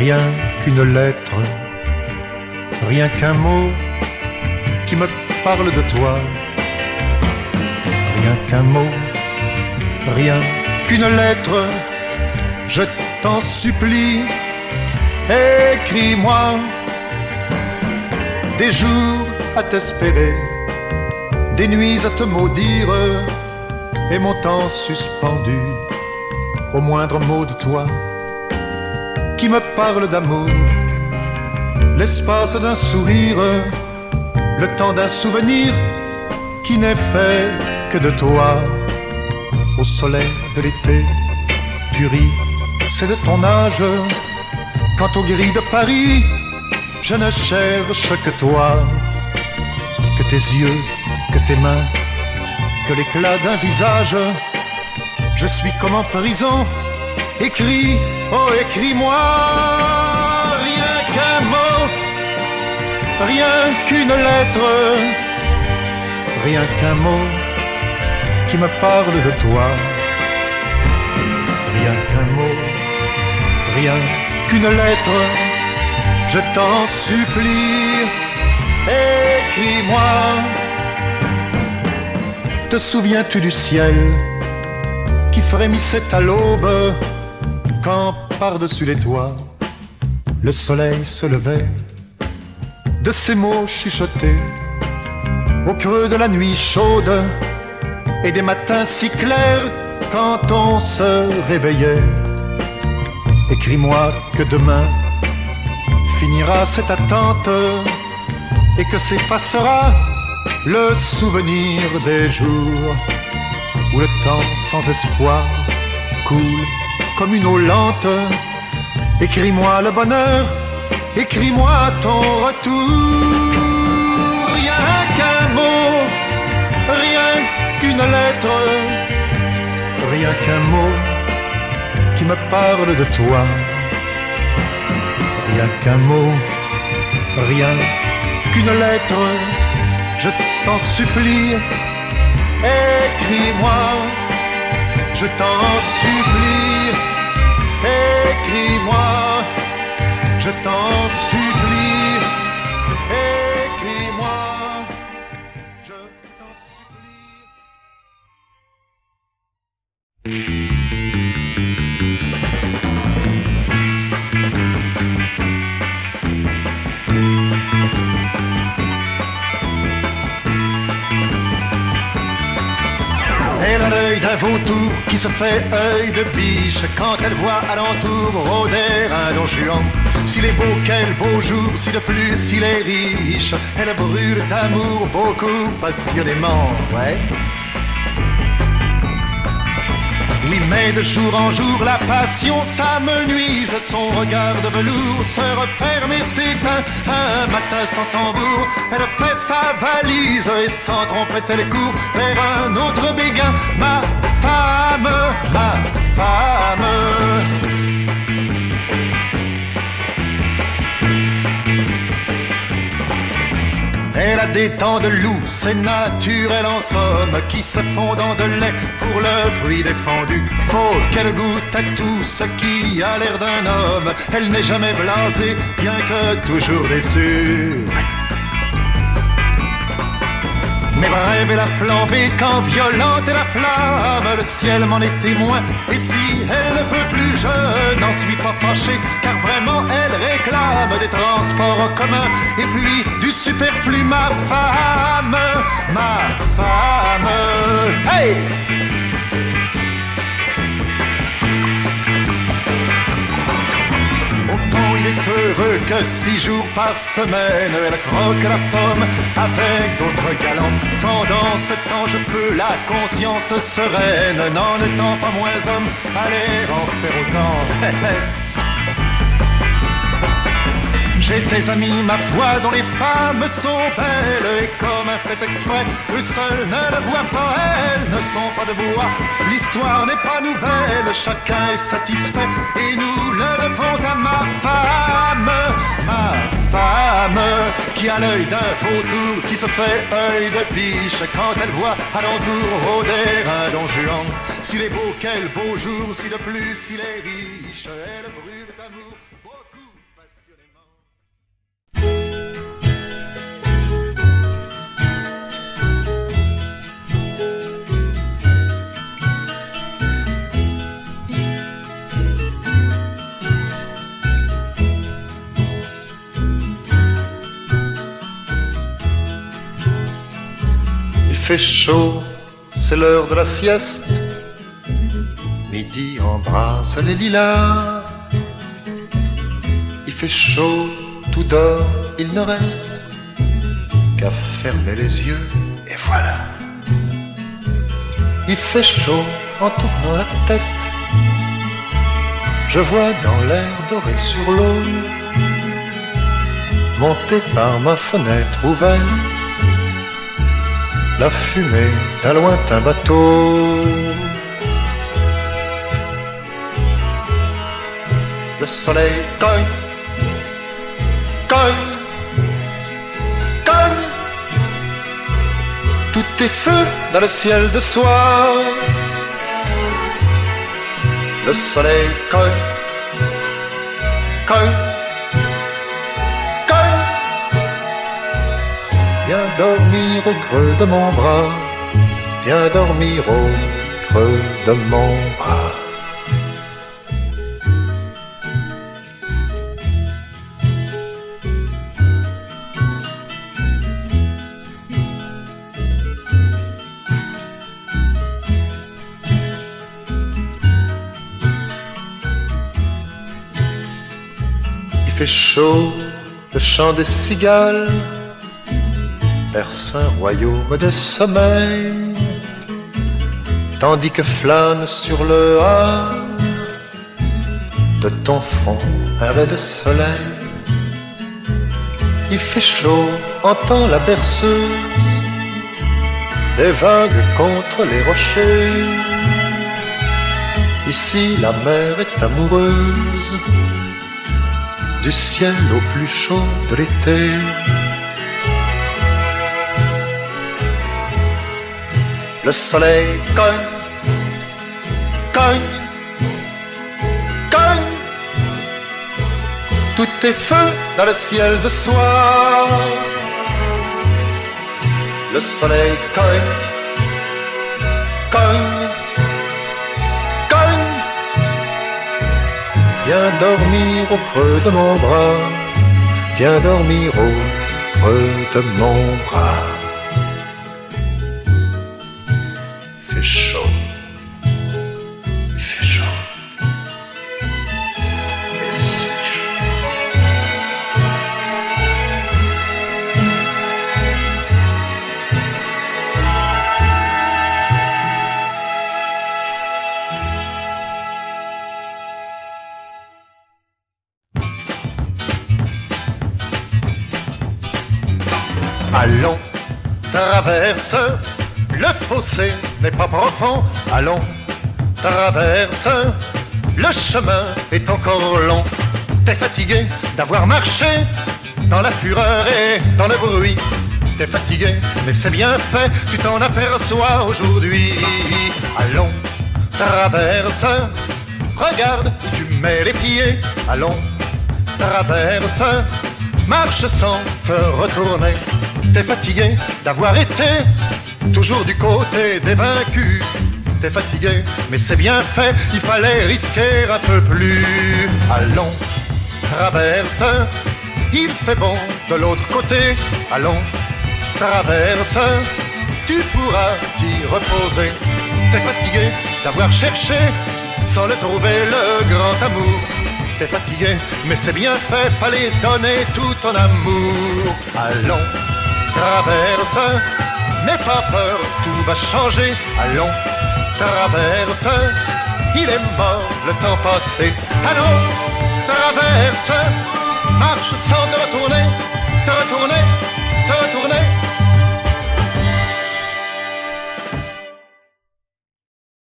Rien qu'une lettre, rien qu'un mot qui me parle de toi. Rien qu'un mot, rien qu'une lettre, je t'en supplie, écris-moi. Des jours à t'espérer, des nuits à te maudire, et mon temps suspendu au moindre mot de toi qui me parle d'amour. L'espace d'un sourire, le temps d'un souvenir qui n'est fait que de toi. Au soleil de l'été, tu ris, c'est de ton âge. Quant aux grilles de Paris, je ne cherche que toi. Que tes yeux, que tes mains, que l'éclat d'un visage. Je suis comme en prison, écris, oh écris-moi. Rien qu'un mot, rien qu'une lettre, rien qu'un mot qui me parle de toi. Rien qu'un mot, rien qu'une lettre, je t'en supplie, écris-moi. Te souviens-tu du ciel qui frémissait à l'aube quand par-dessus les toits le soleil se levait? De ces mots chuchotés au creux de la nuit chaude et des matins si clairs quand on se réveillait. Écris-moi que demain finira cette attente et que s'effacera le souvenir des jours où le temps sans espoir coule comme une eau lente. Écris-moi le bonheur, écris-moi ton retour. Rien qu'un mot, rien qu'une lettre, rien qu'un mot qui me parle de toi. Rien qu'un mot, rien qu'une lettre, je t'en supplie, écris-moi. Je t'en supplie, écris-moi. Je t'en supplie, écris-moi. Je t'en supplie. Elle a l'œil d'un vautour qui se fait œil de biche quand elle voit alentour rôder un don Juan. S'il est beau, quel beau jour, si de plus il est riche, elle brûle d'amour beaucoup passionnément, ouais. Oui, mais de jour en jour, la passion s'amenuise. Son regard de velours se referme et s'éteint. Un matin sans tambour, elle fait sa valise et sans trompette elle court vers un autre béguin. Ma femme, ma femme. Elle a des dents de loup, c'est naturel en somme, qui se font dans de lait pour le fruit défendu. Faut qu'elle goûte à tout ce qui a l'air d'un homme. Elle n'est jamais blasée, bien que toujours déçue. Mais brève est la flambée quand violente est la flamme. Le ciel m'en est témoin, et si elle ne veut plus, je n'en suis pas fâché, car vraiment elle réclame des transports en commun et puis du superflu. Ma femme, ma femme. Hey! Au fond, il est heureux que 6 jours par semaine, elle croque la pomme avec d'autres galants. Pendant ce temps, je peux, la conscience sereine, n'en étant pas moins homme, aller en faire autant. J'ai des amis, ma foi, dont les femmes sont belles, et comme un fait exprès, eux seuls ne le voient pas, elles ne sont pas de bois. L'histoire n'est pas nouvelle, chacun est satisfait, et nous le devons à ma femme, qui a l'œil d'un vautour, qui se fait œil de biche quand elle voit alentour rôder un don Juan. S'il est beau, quel beau jour, si de plus il est riche, elle brûle d'amour beaucoup. fait chaud, c'est l'heure de la sieste. Midi embrase les lilas. Il fait chaud, tout dort, il ne reste qu'à fermer les yeux, et voilà. Il fait chaud en tournant la tête. Je vois dans l'air doré sur l'eau, monter par ma fenêtre ouverte, la fumée d'un lointain bateau. Le soleil cogne, cogne, cogne. Tout est feu dans le ciel de soir. Le soleil cogne, cogne, cogne. Viens dormir au creux de mon bras. Viens dormir au creux de mon bras. Il fait chaud, le chant des cigales perce un royaume de sommeil, tandis que flâne sur le hâle de ton front un ray de soleil. Il fait chaud, entends la berceuse des vagues contre les rochers. Ici la mer est amoureuse du ciel au plus chaud de l'été. Le soleil cogne, cogne, cogne. Tout est feu dans le ciel de soir. Le soleil cogne, cogne, cogne. Viens dormir au creux de mon bras. Viens dormir au creux de mon bras. Il fait chaud. Il fait chaud. Et c'est chaud. Allons, traverse, le fossé n'est pas profond. Allons, traverse, le chemin est encore long. T'es fatigué d'avoir marché dans la fureur et dans le bruit. T'es fatigué, mais c'est bien fait, tu t'en aperçois aujourd'hui. Allons, traverse, regarde où tu mets les pieds. Allons, traverse, marche sans te retourner. T'es fatigué d'avoir été toujours du côté des vaincus. T'es fatigué, mais c'est bien fait, il fallait risquer un peu plus. Allons, traverse, il fait bon de l'autre côté. Allons, traverse, tu pourras t'y reposer. T'es fatigué d'avoir cherché sans le trouver le grand amour. T'es fatigué, mais c'est bien fait, fallait donner tout ton amour. Allons, traverse, n'aie pas peur, tout va changer. Allons, traverse, il est mort le temps passé. Allons, traverse, marche sans te retourner, te retourner, te retourner.